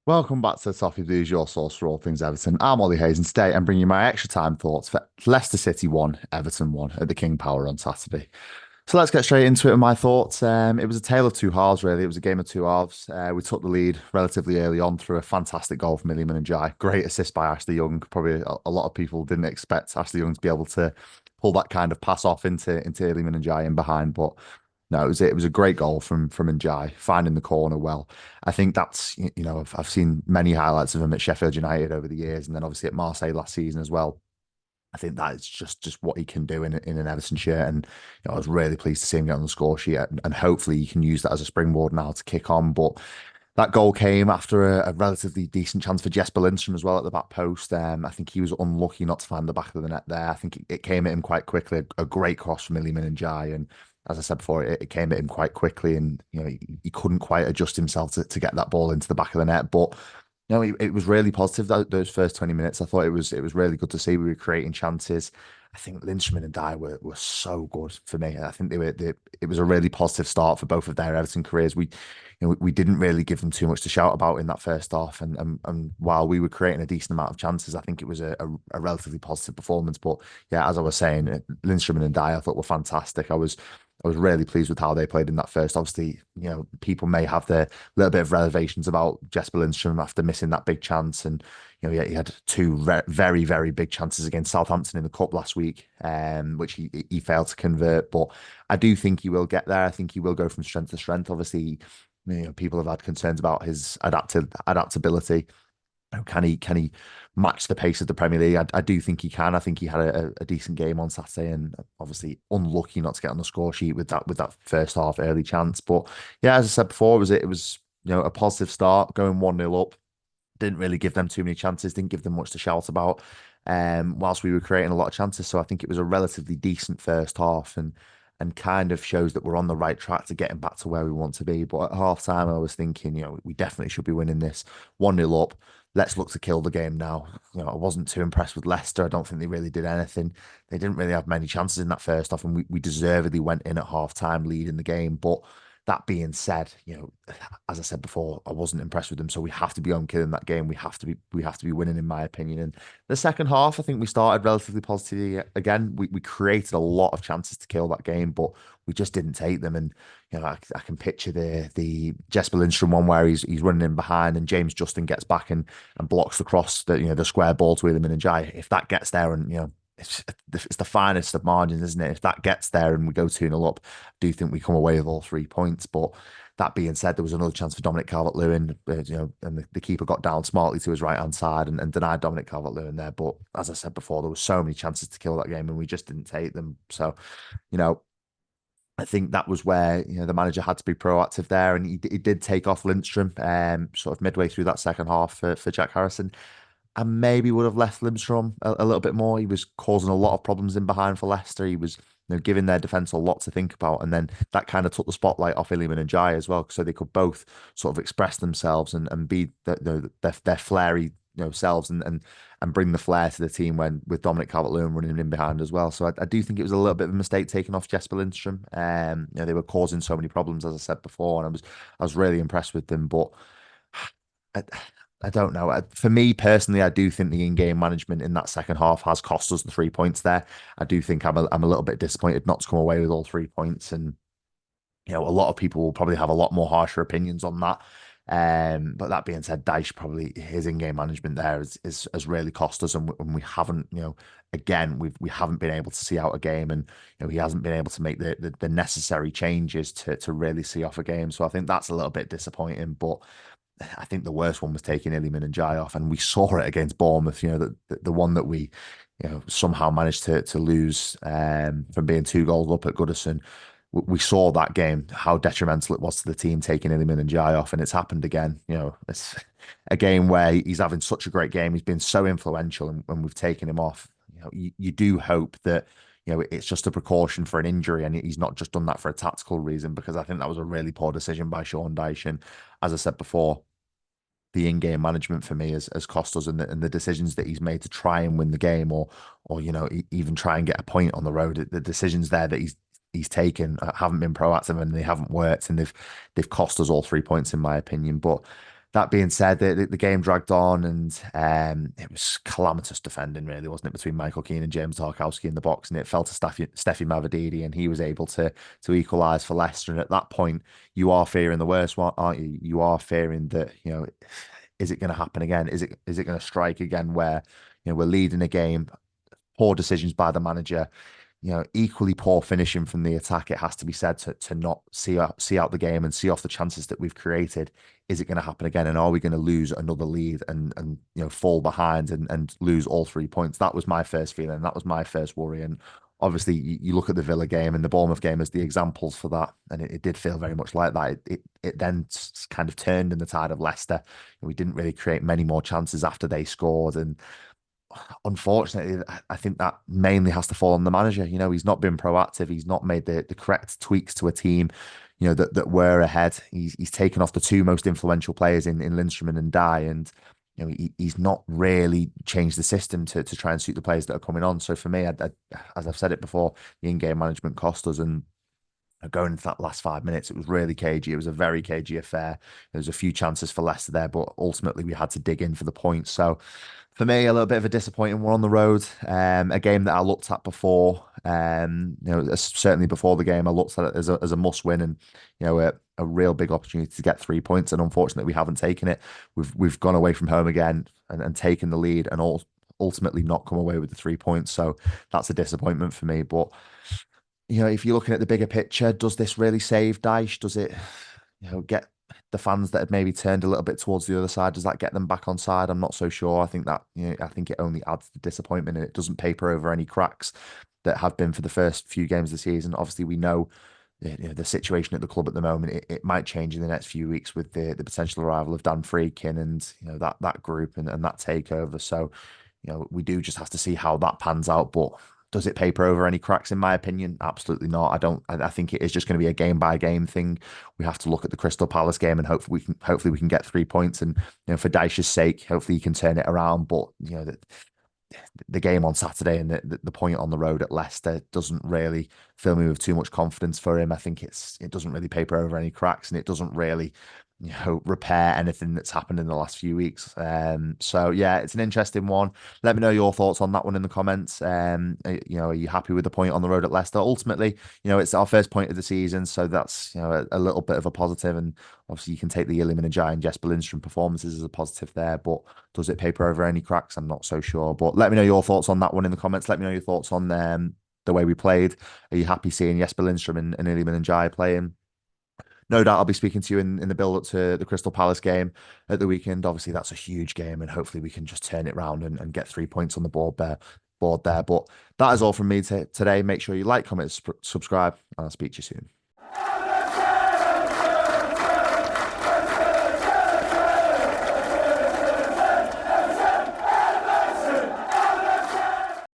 Welcome back to Toffee Blues, your source for all things Everton. I'm Ollie Hayes, and today I'm bringing you my extra time thoughts for Leicester City 1, Everton 1 at the King Power on Saturday. So let's get straight into it with my thoughts. It was a tale of two halves, really. It was a game of two halves. We took the lead relatively early on through a fantastic goal from Illy and Jai. Great assist by Ashley Young. Probably a lot of people didn't expect Ashley Young to be able to pull that kind of pass off into Illy and Jai in behind, but no, it was a great goal from Njai, finding the corner well. I think that's I've seen many highlights of him at Sheffield United over the years, and then obviously at Marseille last season as well. I think that is just what he can do in an Everton shirt, and I was really pleased to see him get on the score sheet, and hopefully he can use that as a springboard now to kick on. But that goal came after a relatively decent chance for Jesper Lindstrom as well at the back post. I think he was unlucky not to find the back of the net there. I think it came at him quite quickly. A great cross from Iliman and Jai, and as I said before, it came at him quite quickly, and he couldn't quite adjust himself to get that ball into the back of the net. But no, it was really positive those first 20 minutes. I thought it was really good to see. We were creating chances. I think Lynchman and Dye were so good for me. I think it was a really positive start for both of their Everton careers. We didn't really give them too much to shout about in that first half, and while we were creating a decent amount of chances, I think it was a relatively positive performance. But yeah, as I was saying, Lindstrom and Dye I thought were fantastic. I was really pleased with how they played in that first. Obviously, people may have their little bit of reservations about Jesper Lindstrom after missing that big chance, and he had two very, very big chances against Southampton in the cup last week, which he failed to convert. But I do think he will get there. I think he will go from strength to strength. Obviously, people have had concerns about his adaptability. Can he match the pace of the Premier League? I do think he can. I think he had a decent game on Saturday, and obviously unlucky not to get on the score sheet with that first half early chance. But yeah, as I said before, it was a positive start, going 1-0 up. Didn't really give them too many chances, didn't give them much to shout about. Whilst we were creating a lot of chances. So I think it was a relatively decent first half, and kind of shows that we're on the right track to getting back to where we want to be. But at half time, I was thinking, we definitely should be winning this 1-0 up. Let's look to kill the game now. I wasn't too impressed with Leicester. I don't think they really did anything. They didn't really have many chances in that first half, and we deservedly went in at half time leading the game. But that being said, as I said before, I wasn't impressed with them. So we have to be on killing that game. We have to be winning, in my opinion. And the second half, I think we started relatively positively again. We created a lot of chances to kill that game, but we just didn't take them. And I can picture the Jesper Lindstrom one where he's running in behind, and James Justin gets back and blocks the cross, the square ball to Iliman and Jai. If that gets there, and it's the finest of margins, isn't it? If that gets there and we go 2-0 up, I do think we come away with all 3 points. But that being said, there was another chance for Dominic Calvert-Lewin, and the keeper got down smartly to his right hand side and denied Dominic Calvert-Lewin there. But as I said before, there were so many chances to kill that game, and we just didn't take them. So, you know, I think that was where the manager had to be proactive there, and he did take off Lindstrom sort of midway through that second half for Jack Harrison. I maybe would have left Lindstrom a little bit more. He was causing a lot of problems in behind for Leicester. He was giving their defence a lot to think about, and then that kind of took the spotlight off Iliman and Jai as well, so they could both sort of express themselves and be their flary selves, and bring the flair to the team when with Dominic Calvert-Lewin running in behind as well. So I do think it was a little bit of a mistake taking off Jesper Lindstrom. They were causing so many problems, as I said before, and I was really impressed with them. But I, I don't know. For me personally, I do think the in-game management in that second half has cost us the 3 points there. I do think I'm a little bit disappointed not to come away with all 3 points, and a lot of people will probably have a lot more harsher opinions on that. But that being said, Dyche probably his in-game management there has really cost us, and we haven't, again, we haven't been able to see out a game, and he hasn't been able to make the necessary changes to really see off a game. So I think that's a little bit disappointing. But I think the worst one was taking Illyman and Jai off, and we saw it against Bournemouth. The one that we, somehow managed to lose from being 2 goals up at Goodison. We saw that game how detrimental it was to the team taking Illyman and Jai off, and it's happened again. It's a game where he's having such a great game. He's been so influential, and we've taken him off. You do hope that it's just a precaution for an injury, and he's not just done that for a tactical reason, because I think that was a really poor decision by Sean Dyche. And as I said before, the in-game management for me has cost us, and the decisions that he's made to try and win the game, or even try and get a point on the road. The decisions there that he's taken haven't been proactive, and they haven't worked, and they've cost us all 3 points in my opinion. But That being said, the game dragged on and it was calamitous defending, really, wasn't it, between Michael Keane and James Tarkowski in the box, and it fell to Steffi Mavididi, and he was able to equalise for Leicester. And at that point, you are fearing the worst, aren't you? You are fearing that, is it going to happen again? Is it going to strike again where, we're leading a game, poor decisions by the manager, equally poor finishing from the attack, it has to be said, to not see out the game and see off the chances that we've created. Is it going to happen again? And are we going to lose another lead and fall behind and lose all 3 points? That was my first feeling. That was my first worry. And obviously, you look at the Villa game and the Bournemouth game as the examples for that, and it did feel very much like that. It then kind of turned in the tide of Leicester. We didn't really create many more chances after they scored, and unfortunately, I think that mainly has to fall on the manager. He's not been proactive. He's not made the correct tweaks to a team, that were ahead. He's taken off the two most influential players in Lindstrom and Dye, and he's not really changed the system to try and suit the players that are coming on. So for me, as I've said it before, the in-game management cost us. And going into that last 5 minutes, it was really cagey. It was a very cagey affair. There was a few chances for Leicester there, but ultimately we had to dig in for the points. So for me, a little bit of a disappointing one on the road. A game that I looked at before, certainly before the game, I looked at it as a must win, and a real big opportunity to get 3 points. And unfortunately, we haven't taken it. We've gone away from home again and taken the lead, and ultimately not come away with the 3 points. So that's a disappointment for me. But if you're looking at the bigger picture, does this really save Dyche? Does it, get the fans that had maybe turned a little bit towards the other side? Does that get them back on side? I'm not so sure. I think that, I think it only adds to disappointment, and it doesn't paper over any cracks that have been for the first few games of the season. Obviously, we know the situation at the club at the moment. It might change in the next few weeks with the potential arrival of Dan Freakin and that group and that takeover. So we do just have to see how that pans out. But does it paper over any cracks? In my opinion, absolutely not. I don't. I think it is just going to be a game by game thing. We have to look at the Crystal Palace game, and hopefully we can get 3 points. And for Dyche's sake, hopefully he can turn it around. But the game on Saturday and the point on the road at Leicester doesn't really fill me with too much confidence for him. I think it doesn't really paper over any cracks, and it doesn't really repair anything that's happened in the last few weeks. So yeah, it's an interesting one. Let me know your thoughts on that one in the comments. Are you happy with the point on the road at Leicester? Ultimately, it's our first point of the season, so that's a little bit of a positive. And obviously, you can take the Ilya Njai and Jesper Lindstrom performances as a positive there. But does it paper over any cracks? I'm not so sure. But let me know your thoughts on that one in the comments. Let me know your thoughts on the way we played. Are you happy seeing Jesper Lindstrom and Ilya Njai playing? No doubt I'll be speaking to you in the build up to the Crystal Palace game at the weekend. Obviously, that's a huge game, and hopefully we can just turn it around and get 3 points on the board there. But that is all from me today. Make sure you like, comment, subscribe, and I'll speak to you soon.